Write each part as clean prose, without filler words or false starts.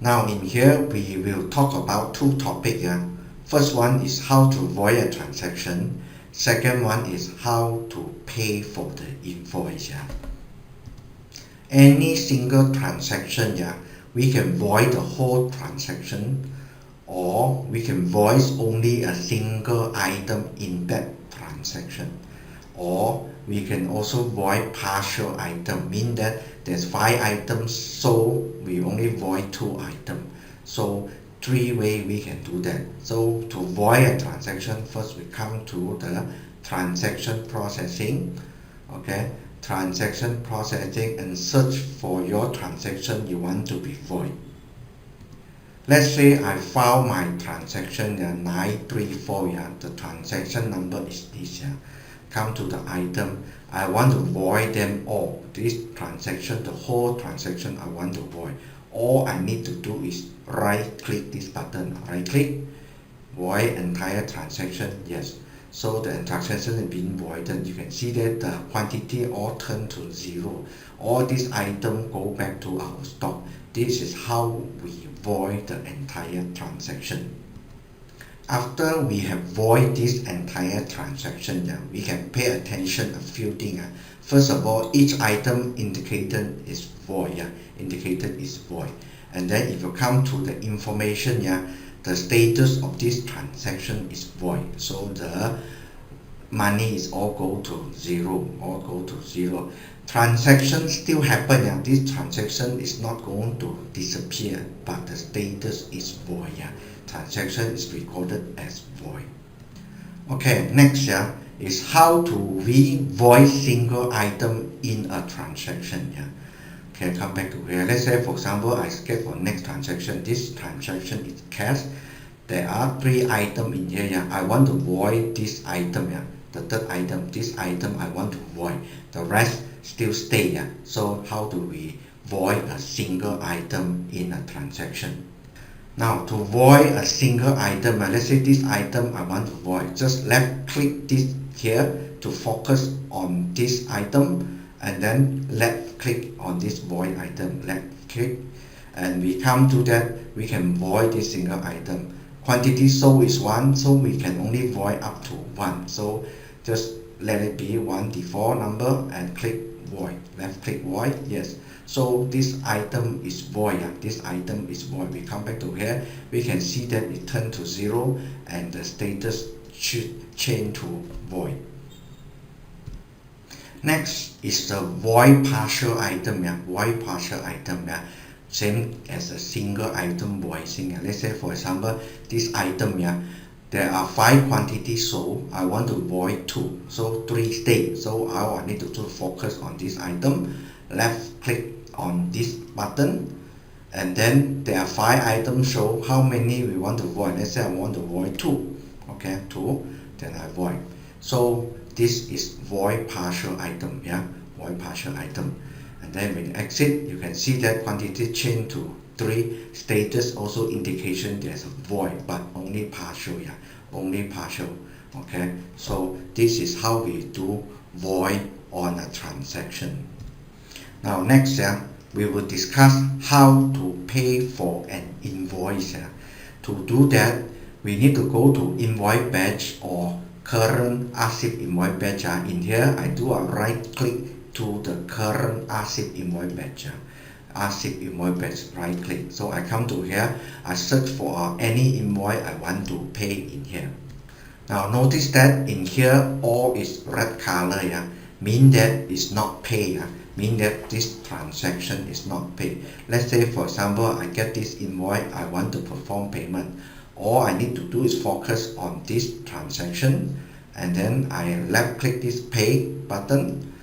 Now in here we will talk about two topics. First one is how to void a transaction. Second one is how to pay for the invoice. Any single transaction, we can void the whole transaction, or we can void only a single item in that transaction, or we can also void partial item, mean that there's 5 items, so we only void 2 items. So 3 ways we can do that. So to void a transaction, first we come to the transaction processing. Okay, transaction processing, and search for your transaction you want to be void. Let's say I found my transaction 934. The transaction number is this. Come to the item, I want to void them all. This transaction, the whole transaction I want to void. All I need to do is right click this button, right click, void entire transaction. Yes, so the transaction is being voided. You can see that the quantity all turn to 0. All these items go back to our stock. This is how we void the entire transaction. After we have void this entire transaction, we can pay attention a few things. First of all, each item indicated is void. Indicated is void. And then if you come to the information, the status of this transaction is void. So the money is all go to 0. All go to 0. Transaction still happen. This transaction is not going to disappear, but the status is void. Transaction is recorded as void. Okay, next is how to void single item in a transaction. Okay, come back to here. Let's say for example I get for next transaction. This transaction is cash. There are 3 items in here. I want to void this item. The third item, this item I want to void. The rest still stay. So how do we void a single item in a transaction? Now to void a single item, let's say this item I want to void, just left click this here to focus on this item, and then left click on this void item, left click, and we come to that, we can void this single item. Quantity sold is 1, so we can only void up to 1. So just let it be 1 default number and click void, left click void. Yes, so this item is void. This item is void. We come back to here, we can see that it turned to 0 and the status should change to void. Next is the void partial item. Void partial item, same as a single item voicing. Let's say for example this item, there are 5 quantities sold. I want to void 2, so 3 stay. So I need to focus on this item. Left click on this button, and then there are 5 items. So how many we want to void? Let's say I want to void 2. Okay, 2. Then I void. So this is void partial item. Void partial item. And then when you exit, you can see that quantity change to 3. Status also indication there's a void, but only partial. Only partial. Okay, so this is how we do void on a transaction. Now next, we will discuss how to pay for an invoice. To do that, we need to go to invoice batch or current ASIP invoice batch. In here, I do a right click to the current ASIP invoice batch. ASIP invoice batch, right click. So I come to here, I search for any invoice I want to pay in here. Now notice that in here all is red color. Mean that it's not paid. Mean that this transaction is not paid. Let's say for example I get this invoice, I want to perform payment. All I need to do is focus on this transaction, and then I left click this pay button,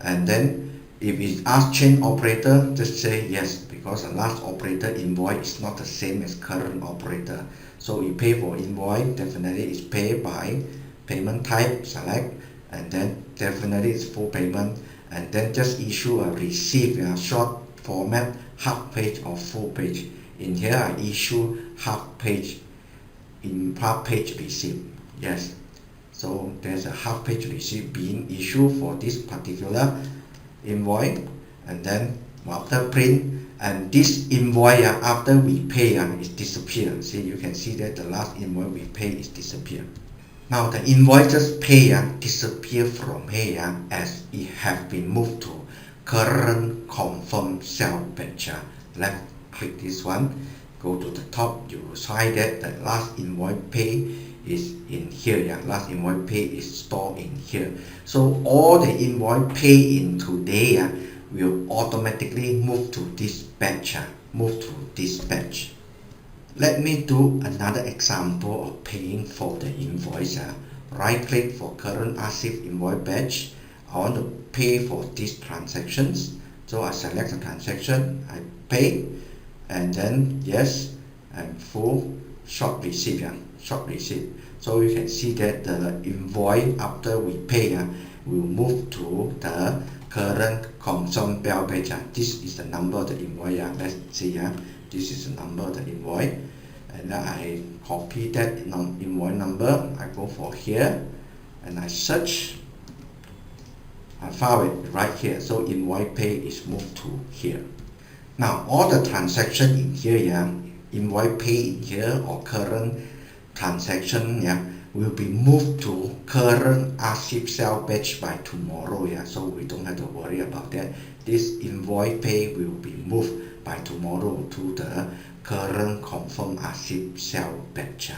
and then if it asks change operator, just say yes, because the last operator invoice is not the same as current operator. So you pay for invoice, definitely it's paid by payment type, select, and then definitely it's full payment, and then just issue a receipt, short format, half page or full page. In here I issue half page, in half page receipt. Yes, so there's a half page receipt being issued for this particular invoice, and then after print and this invoice after we pay it disappear. See, you can see that the last invoice we pay is disappear. Now the invoices pay disappear from here as it have been moved to current confirm cell batch. Left click this one, go to the top, you will find that the last invoice pay is in here. Last invoice pay is stored in here. So all the invoice pay in today will automatically move to this batch. Let me do another example of paying for the invoice. Right click for current archive invoice batch. I want to pay for these transactions. So I select the transaction, I pay, and then yes, and full short receipt. So you can see that the invoice after we pay will move to the current consumed bill page. This is the number of the invoice. Let's see. This is the number of the invoice, and then I copy that invoice number. I go for here and I search. I found it right here. So invoice pay is moved to here. Now all the transaction in here, invoice pay in here or current transaction will be moved to current archive cell batch by tomorrow. So we don't have to worry about that. This invoice pay will be moved by tomorrow to the current confirm archive cell batch.